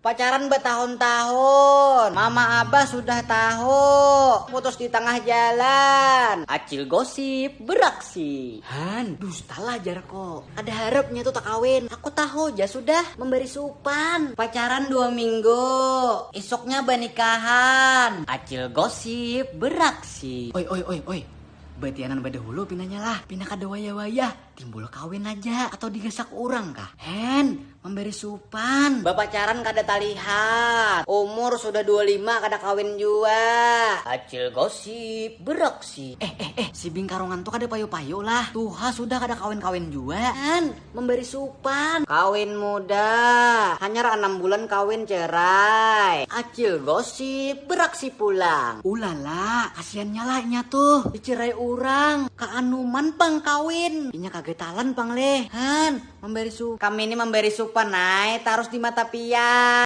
Pacaran bertahun-tahun, mama abah sudah tahu, putus di tengah jalan. Acil gosip beraksi. Han, dustalah Jarko. Ada harapnya tuh tak kawin. Aku tahu ya sudah memberi supan. Pacaran 2 minggu, esoknya bernikahan. Acil gosip beraksi. Oi. Betianan badahulu pinanya lah. Pindah kada waya-waya. Timbul kawin aja atau digesak orang kah? Hen, memberi supan. Bapacaran kada talihat. Umur sudah 25 kada kawin jua. Acil gosip beraksi. Si bingkarongan tuh kada payo-payo lah. Tuha sudah kada kawin-kawin jua. Hen, memberi supan. Kawin muda. Hanya 6 bulan kawin cerai. Acil gosip beraksi pulang. Ulala, kasihannya lah inya tuh. Dicerai orang. Kaanuman pang kawin. Inya kagetalan pang leh. Han, memberi supan. Kami ini memberi supan naik. Taruh di mata pia.